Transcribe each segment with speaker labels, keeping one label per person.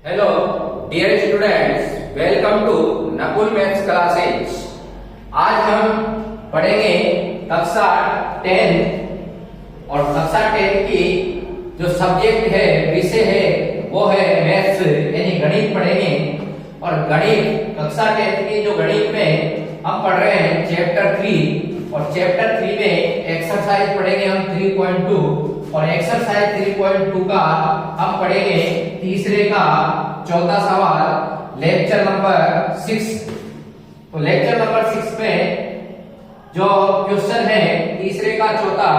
Speaker 1: Hello dear students, welcome to Nakul maths classes. आज हम पढ़ेंगे कक्षा 10 और कक्षा 10 की जो सब्जेक्ट है, विषय है, वो है मैथ्स यानी गणित पढ़ेंगे। और गणित कक्षा 10 की जो गणित में हम पढ़ रहे हैं चैप्टर 3 और चैप्टर 3 में एक्सरसाइज पढ़ेंगे हम 3.2 और एक्सरसाइज 3.2 का हम पढ़ेंगे तीसरे का चौथा सवाल लेक्चर नंबर 6। तो लेक्चर नंबर 6 में जो क्वेश्चन है तीसरे का चौथा,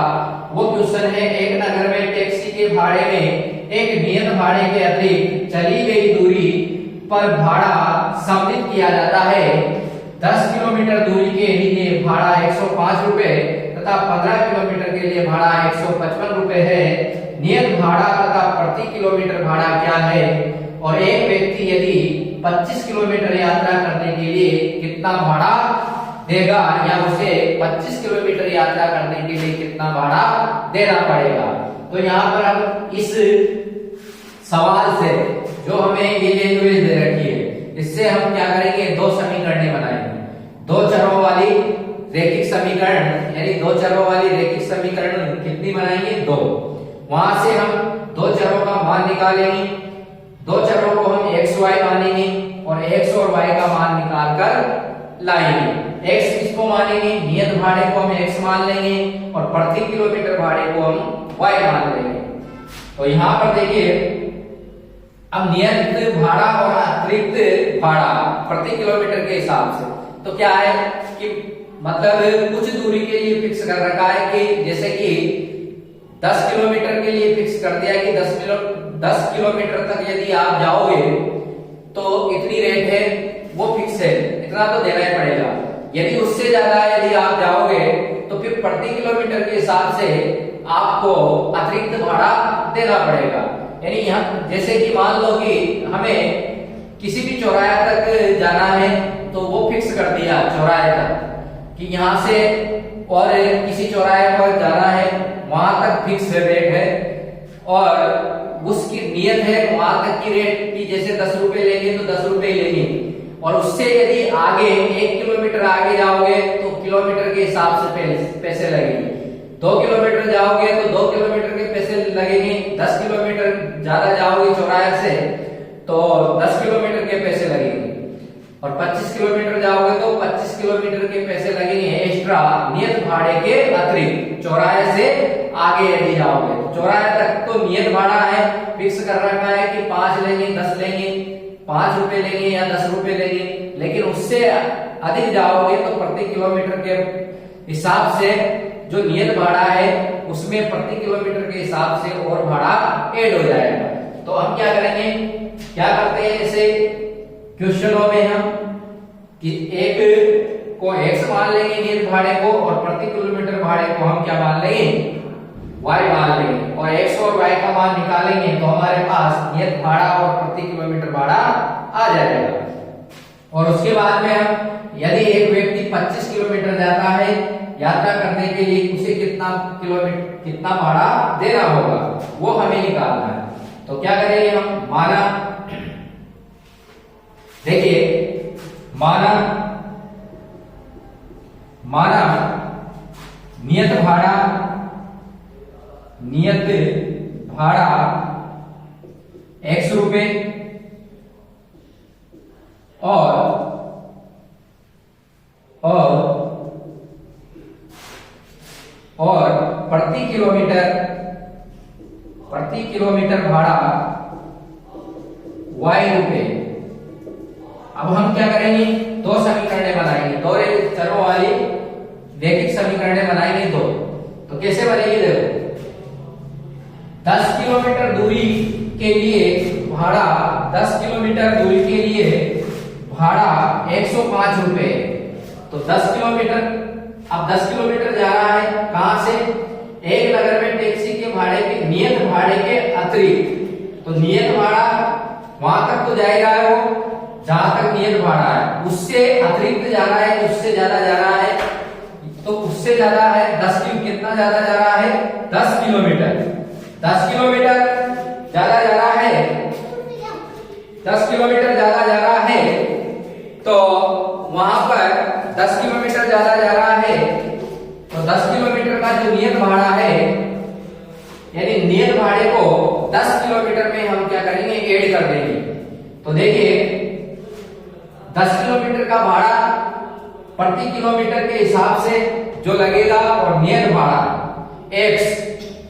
Speaker 1: वो क्वेश्चन है एक नगर में टैक्सी के भाड़े में एक नियत भाड़े के अतिरिक्त चली गई दूरी पर भाड़ा सम्मिलित किया जाता है। 10 किलोमीटर दूरी के लिए भाड़ा 105 रुपए तथा 15 किलोमीटर के लिए भाड़ा 155 रुपए है। नियत भाड़ा तथा प्रति किलोमीटर भाड़ा क्या है? और एक व्यक्ति यदि 25 किलोमीटर यात्रा करने के लिए कितना भाड़ा देगा, या उसे 25 किलोमीटर यात्रा करने के लिए कितना भाड़ा देना पड़ेगा। तो यहाँ पर हम इस सवाल से जो हमें ये लैंग्वेज दे रखी है, इससे हम क्या करेंगे, दो समीकरण बनाएंगे। दो चरों वाली रैखिक समीकरण यानी दो चरों वाली रैखिक समीकरण कितनी बनाएंगे? दो। वहां से हम दो चरों का मान निकालेंगे। दो चरों को हम x y मानेंगे और x और y का मान निकाल कर लाएंगे। x किसको मानेंगे? नियत भाड़े को हम x मान लेंगे और प्रति किलोमीटर भाड़े को हम y मान लेंगे। तो यहाँ पर देखिए, अब नियत भाड़ा और अतिरिक्त भाड़ा प्रति किलोमीटर के हिसाब से तो क्या है कि मतलब कुछ दूरी के लिए फिक्स कर रखा है कि जैसे कि 10 किलोमीटर के लिए फिक्स कर दिया कि 10 किलोमीटर तक यदि आप जाओगे तो इतनी रेट है, वो फिक्स है, इतना तो देना ही पड़ेगा। यदि उससे ज्यादा यदि आप जाओगे तो फिर प्रति किलोमीटर के हिसाब से आपको अतिरिक्त भाड़ा देना पड़ेगा। यानी यहाँ जैसे कि मान लो कि हमें किसी भी चौराहे तक जाना है तो वो फिक्स कर दिया चौराहे तक कि यहाँ से, और किसी चौराहे पर जाना है वहां तक फिक्स रेट है और उसकी नियत है वहां तक की रेट की, जैसे 10 रुपए लेंगे तो 10 रुपए लेंगे। और उससे यदि आगे 1 किलोमीटर आगे जाओगे तो किलोमीटर के हिसाब से पैसे लगेंगे। 2 किलोमीटर जाओगे तो 2 किलोमीटर के पैसे लगेंगे। 10 किलोमीटर ज्यादा जाओगे चौराहे से तो 10 किलोमीटर के पैसे लगेंगे। और 25 किलोमीटर जाओगे तो 25 किलोमीटर के पैसे लगेंगे एक्स्ट्रा नियत भाड़े के अतिरिक्त, चौराहे से आगे यदि जाओगे। चौराहे तक तो नियत भाड़ा है, फिक्स कर रखा है कि 5 लेंगे, 10 लेंगे, 5 रुपए लेंगे या 10 रुपए लेंगे। लेकिन उससे अधिक जाओगे तो प्रति किलोमीटर के हिसाब से जो नियत भाड़ा है उसमें प्रति किलोमीटर के हिसाब से और भाड़ा ऐड हो जाएगा। तो हम क्या करेंगे, क्या करते हैं ऐसे क्वेश्चनों में हम कि एक को x मान लेंगे नियत भाड़े को और प्रति किलोमीटर भाड़े को हम क्या मान लेंगे, y मान लेंगे। और x और y का मान निकालेंगे तो हमारे पास नियत भाड़ा और प्रति किलोमीटर भाड़ा आ जाएगा। और उसके बाद में हम यदि एक व्यक्ति 25 किलोमीटर जाता है यात्रा करने के लिए, उसे कितना भाड़ा देना होगा वो हमें निकालना है। तो क्या करेंगे हम, माना, देखिए माना नियत भाड़ा x रुपए और प्रति किलोमीटर भाड़ा y रुपए। अब हम क्या करेंगे, दो समीकरणें बनाएंगे, दो चरों वाली रैखिक समीकरणें बनाएंगे दो। तो कैसे बनेगी, देखो 10 किलोमीटर दूरी के लिए भाड़ा 10 किलोमीटर दूरी के लिए भाड़ा 105 रुपए। तो 10 किलोमीटर, अब 10 किलोमीटर जा रहा है कहां से, एक नगर में टैक्सी के भाड़े के नियत भाड़े के अतिरिक्त। तो नियत भाड़ा वहां तक तो जाएगा वो जहां तक नियत भाड़ा है, उससे अतिरिक्त जा रहा है, उससे ज्यादा जा रहा है। तो उससे ज्यादा है 10 कितना ज्यादा जा रहा है, 10 किलोमीटर। 10 किलोमीटर ज्यादा जा रहा है 10 किलोमीटर ज्यादा जा रहा है, तो वहां पर 10 किलोमीटर ज्यादा जा रहा है, तो 10 किलोमीटर का जो नियत भाड़ा है, यानी नियत भाड़े को 10 किलोमीटर में हम क्या करेंगे, ऐड कर देंगे। तो देखिए 10 किलोमीटर का भाड़ा प्रति किलोमीटर के हिसाब से जो लगेगा, और नियत भाड़ा x,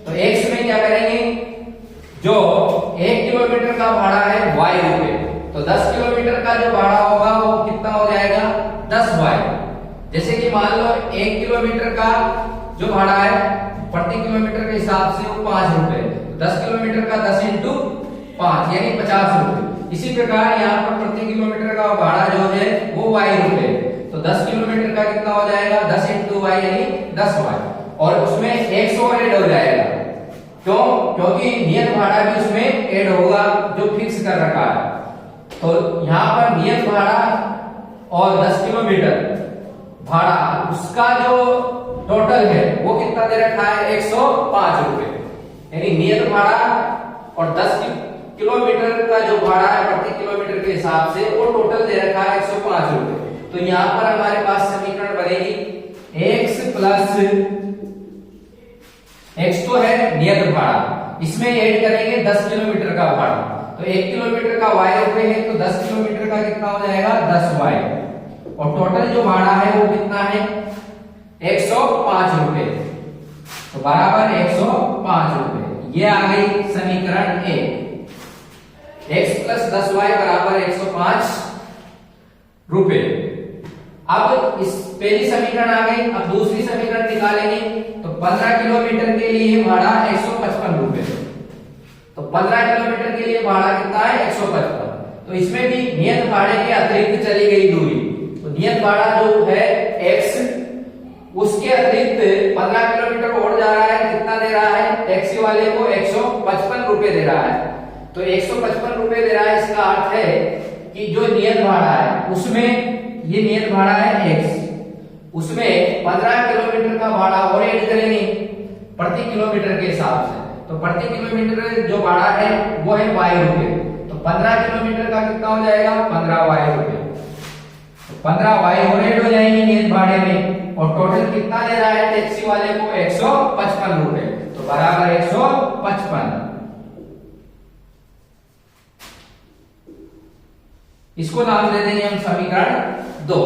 Speaker 1: तो x में क्या करेंगे, जो 1 किलोमीटर का भाड़ा है y रुपए, तो 10 किलोमीटर का जो भाड़ा होगा वो कितना हो जाएगा, 10y। जैसे कि मान लो 1 किलोमीटर का जो भाड़ा है प्रति किलोमीटर के हिसाब से वो 5 रुपए, 10 किलोमीटर का 10 इंटू 5 यानी 50 रुपए। इसी प्रकार यहाँ पर प्रति किलोमीटर का भाड़ा जो है वो y रुपए, तो 10 किलोमीटर का कितना हो जाएगा, 10 इंटू y यानी 10y, और उसमें 100 और ऐड हो जाएगा। क्यों? क्योंकि नियत भाड़ा भी उसमें ऐड होगा जो फिक्स कर रखा है। तो यहाँ पर नियत भाड़ा और 10 किलोमीटर भाड़ा, उसका जो टोटल है वो कितना दे रखा है, 105 रुपए, यानी नियत भाड़ा और 10 किलोमीटर का जो भाड़ा है प्रति किलोमीटर के हिसाब से वो टोटल दे रखा है 105 रुपए। तो यहाँ पर हमारे पास समीकरण बनेगी x प्लस x तो है नियत भाड़ा, इसमें ऐड करेंगे 10 किलोमीटर का भाड़ा, तो 1 किलोमीटर का y रुपए है, तो 10 किलोमीटर का कितना हो जाएगा, 10y, और टोटल जो भाड़ा है वो कितना है, 105 रुपए, तो बराबर 105 रुपए। ये आ गई समीकरण ए। x प्लस 10y बराबर 105 रुपए। अब इस पहली समीकरण आ गई, अब दूसरी समीकरण निकालेंगे, तो 15 किलोमीटर के लिए भाड़ा 155 रुपए, तो 15 किलोमीटर के लिए भाड़ा कितना है, 155। तो इसमें भी नियत भाड़े के अतिरिक्त चली गई दूरी, तो नियत भाड़ा जो है x, उसके अतिरिक्त 15 किलोमीटर और जा रहा है, कितना दे रहा है, टैक्सी वाले को 155 रुपए दे रहा है। तो 155 रुपए दे रहा है, इसका अर्थ है कि जो नियत भाड़ा है उसमें, ये नियत भाड़ा है x, उसमें 15 किलोमीटर का भाड़ा और ऐड करेंगे प्रति किलोमीटर के हिसाब से, तो प्रति किलोमीटर जो भाड़ा है वो है y रुपए, तो 15 किलोमीटर का कितना हो जाएगा, 15y रुपए, तो 15y और ऐड हो जाएंगे नियत भाड़े में, और टोटल कितना दे रहा है टैक्सी वाले को, 155 रुपए, तो बराबर 155। इसको नाम दे देंगे हम समीकरण 2।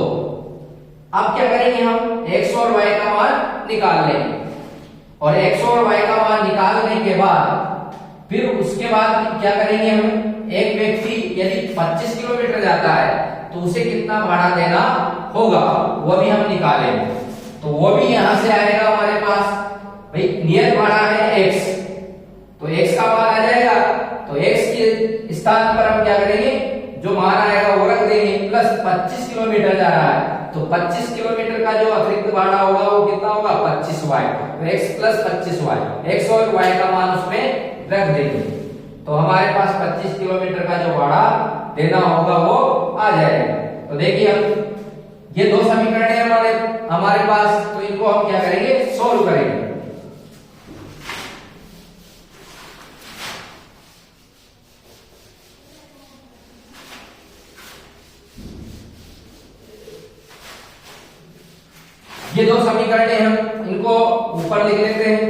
Speaker 1: अब क्या करेंगे, हम x और y का मान निकाल लेंगे, और x और y का मान निकालने के बाद फिर उसके बाद क्या करेंगे, हम एक व्यक्ति यदि 25 किलोमीटर जाता है तो उसे कितना भाड़ा देना होगा वो भी हम निकालेंगे। तो वो भी यहां से आएगा हमारे पास, भाई नियत भाड़ा है x, तो x का मान आ जाएगा, तो x के स्थान पर हम क्या करेंगे, जो मान आएगा वो रख देंगे, प्लस 25 किलोमीटर जा रहा है, तो 25 किलोमीटर का जो अतिरिक्त भाड़ा होगा वो कितना होगा, 25y, तो x प्लस 25y, x और y का मान उसमें रख देंगे, तो हमारे पास 25 किलोमीटर का जो भाड़ा देना होगा वो आ जाएगा। तो देखिए हम ये दो समीकरण है हमारे पास, तो इनको हम क्या करेंगे, सोल्व करेंगे। ये दो समीकरण है, हम इनको ऊपर लिख लेते हैं,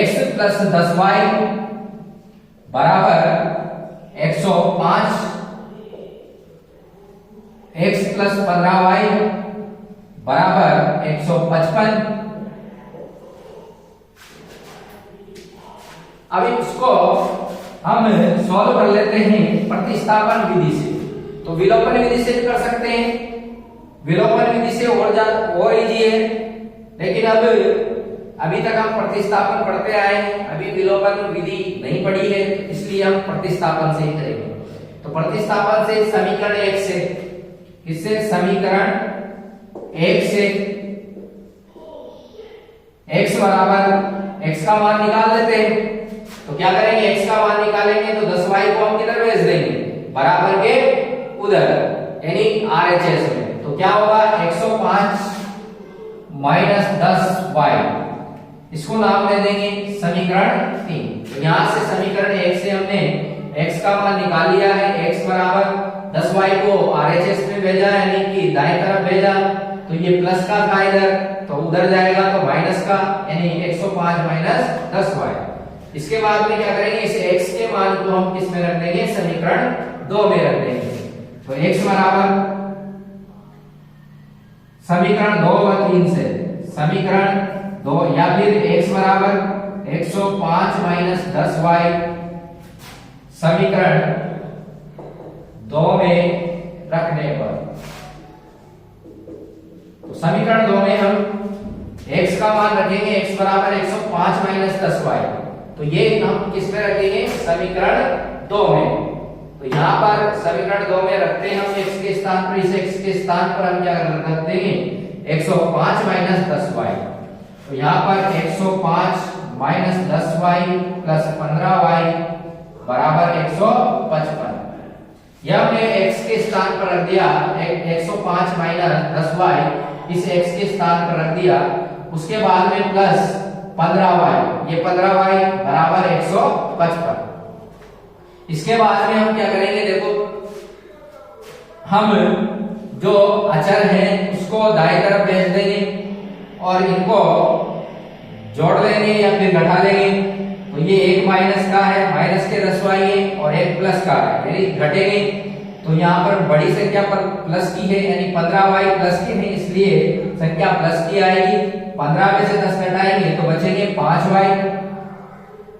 Speaker 1: x प्लस 10y बराबर 105, x प्लस 15y बराबर 155। अब इसको हम सॉल्व कर लेते हैं प्रतिस्थापन विधि से, तो विलोपन विधि से भी कर सकते हैं, विलोपन विधि से और इजी है, लेकिन अब अभी तक हम प्रतिस्थापन पढ़ते आए हैं, अभी विलोपन विधि नहीं पढ़ी है, इसलिए हम प्रतिस्थापन से ही करेंगे। तो प्रतिस्थापन से समीकरण 1 से, इससे समीकरण 1 से x बराबर, x का मान निकाल लेते हैं, तो क्या करेंगे, x का मान निकालेंगे तो 10y को हम किधर भेज देंगे, बराबर के उधर, यानी RHS में, तो क्या होगा, 105 माइनस 10y, इसको नाम दे देंगे समीकरण 3। तो यहां से समीकरण 1 से हमने x का मान निकाल लिया है। x बराबर 10y को RHS में भेजा यानी कि दाएं तरफ भेजा, तो ये प्लस का था इधर, तो उधर जाएगा तो माइनस का, यानी 105 माइनस 10y। इसके बाद में क्या करेंगे, इस x के मान को हम किस में रख देंगे, समीकरण 2 में रख देंगे। तो x बराबर समीकरण 2 और 3 से, समीकरण 2 या फिर x बराबर 105 माइनस 10y समीकरण 2 में रखने पर, तो समीकरण 2 में हम x का मान रखेंगे, x बराबर 105 माइनस 10y, तो ये हम किस में रखेंगे, समीकरण 2 में। तो यहाँ पर समीकरण 2 में रखते हैं हम x के स्थान पर, इस x के स्थान पर हम क्या रख देंगे, 105 माइनस 10y। तो यहाँ पर 105 माइनस 10y प्लस 15y बराबर 155। यह हमने x के स्थान पर रख दिया, 105 माइनस 10y इस x के स्थान पर रख दिया, उसके बाद में प्लस 15y, ये 15y बराबर 155। इसके बाद में हम क्या करेंगे, देखो हम जो अचर है उसको दाएं तरफ भेज देंगे और इनको जोड़ लेंगे या फिर घटा लेंगे। तो ये एक माइनस का है, माइनस के 10y है, और एक प्लस का है, यानी घटेंगे। तो यहाँ पर बड़ी संख्या पर प्लस की है, यानी 15y प्लस की है, इसलिए संख्या प्लस की आएगी। 15 में से 10 घटाएंगे तो बचेंगे 5y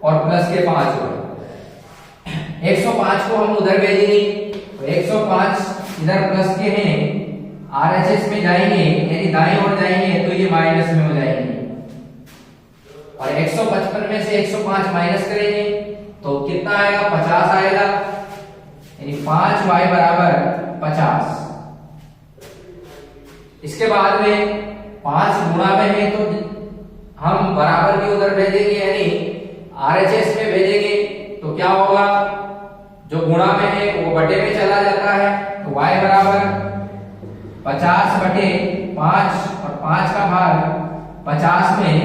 Speaker 1: और प्लस के 5y। 105 को हम उधर भेजेंगे, तो 105 इधर प्लस के हैं, RHS में जाएंगे यानी दाएं ओर जाएंगे तो ये माइनस में हो जाएंगे, और 155 में से 105 माइनस करेंगे तो कितना आएगा, 50 आएगा, यानी 5y बराबर 50। इसके बाद में 5 गुणा में है तो हम बराबर के उधर भेजेंगे यानी RHS में भेजेंगे, तो क्या होगा, जो गुणा में है वो बटे में चला जाता है, तो y बराबर 50 बटे 5 और 5 का भाग 50 में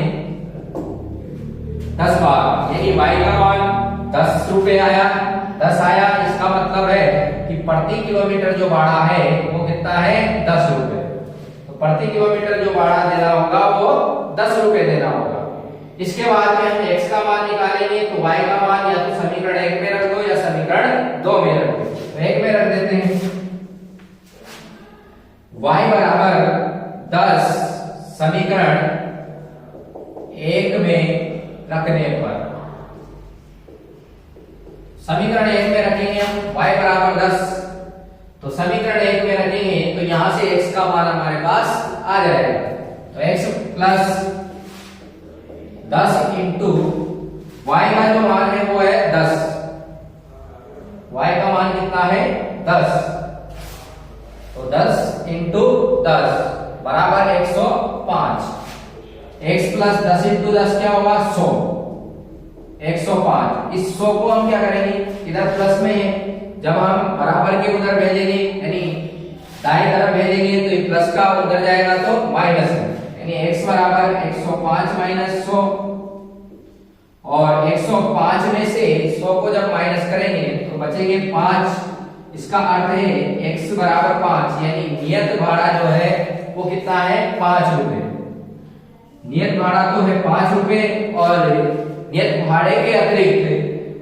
Speaker 1: 10 बार, यानी y का मान 10 रुपए आया, 10 आया। इसका मतलब है कि प्रति किलोमीटर जो भाड़ा है वो कितना है, 10 रुपए। तो प्रति किलोमीटर जो भाड़ा देना होगा वो 10 रुपए देना होगा। इसके बाद में हम x का मान निकालेंगे, तो y का मान या तो समीकरण 1 में रख दो या समीकरण 2 में रख दो। तो 1 में रख देते हैं, y बराबर 10 समीकरण 1 में रखने पर, समीकरण 1 में रखेंगे हम y बराबर 10, तो समीकरण 1 में रखेंगे तो यहां से x का मान हमारे पास आ जाएगा। तो x प्लस 10 इंटू y का जो मान है वो है 10, y का मान कितना है, 10, तो 10 इंटू 10 बराबर 105। x प्लस 10 इंटू 10 क्या होगा, 100, 105। इस 100 को हम क्या करेंगे, इधर प्लस में है, जब हम बराबर के उधर भेजेंगे यानी दाएं तरफ भेजेंगे तो ये प्लस का उधर जाएगा तो माइनस है, यानी x बराबर 105 माइनस 100, और 105 में से 100 को जब माइनस करेंगे तो बचेंगे 5। इसका अर्थ है x बराबर 5, यानी नियत भाड़ा जो है वो कितना है, 5 रुपए। नियत भाड़ा तो है 5 रुपए, और नियत भाड़े के अतिरिक्त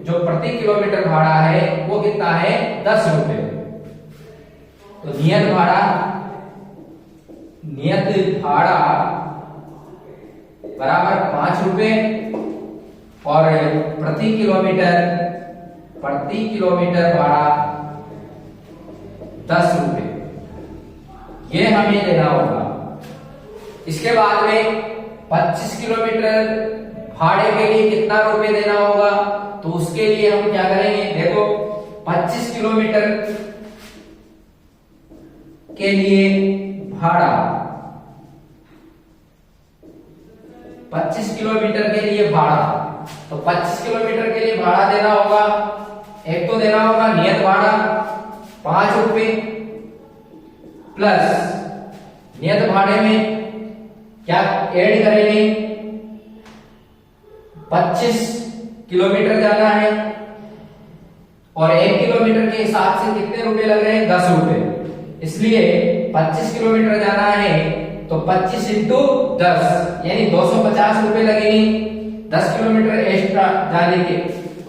Speaker 1: जो प्रति किलोमीटर भाड़ा है वो कितना है, 10 रुपए। तो नियत भाड़ा बराबर 5 रुपए, और प्रति किलोमीटर भाड़ा 10 रुपए, ये हमें देना होगा। इसके बाद में 25 किलोमीटर भाड़े के लिए कितना रुपए देना होगा, तो उसके लिए हम क्या करेंगे, देखो 25 किलोमीटर के लिए भाड़ा, 25 किलोमीटर के लिए भाड़ा, तो 25 किलोमीटर के लिए भाड़ा देना होगा। एक तो देना होगा नियत भाड़ा 5 रुपए, प्लस नियत भाड़े में क्या ऐड करेंगे, 25 किलोमीटर जाना है, और 1 किलोमीटर के हिसाब से कितने रुपए लग रहे हैं? 10 रुपए। इसलिए 25 किलोमीटर जाना है तो 25 इंटू 10 यानी 250 रुपए लगेंगे 10 किलोमीटर एक्स्ट्रा जाने के।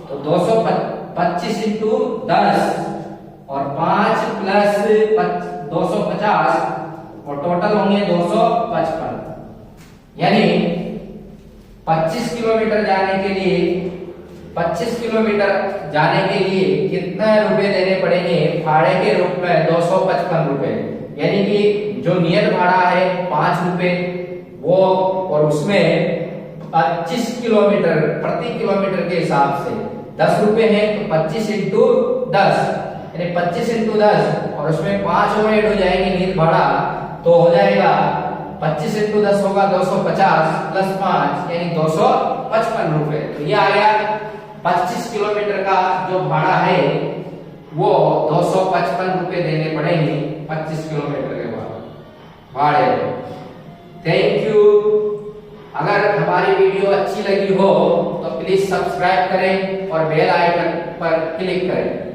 Speaker 1: तो 225 इंटू 10 और 5 प्लस 250 और टोटल होंगे 255। यानी 25 किलोमीटर जाने के लिए 25 किलोमीटर जाने के लिए कितना रुपए देने पड़ेंगे? भाड़े के रूप में 255 रुपए। यानी कि जो नियत भाड़ा है 5 रुपए वो, और उसमें 25 किलोमीटर प्रति किलोमीटर के हिसाब से 10 रुपए है तो 25 इंटू 10 यानी 25 इंटू 10 और उसमें 5 और ऐड हो जाएंगे नियत भाड़ा, तो हो जाएगा 25 इंटू 10 होगा 250 प्लस 5 यानी 255 रुपए। तो ये आ गया 25 किलोमीटर का जो भाड़ा है वो 255 रुपए देने पड़ेंगे 25 किलोमीटर के बाद भाड़े। Thank you. अगर हमारी वीडियो अच्छी लगी हो तो प्लीज सब्सक्राइब करें और बेल आइकन पर क्लिक करें।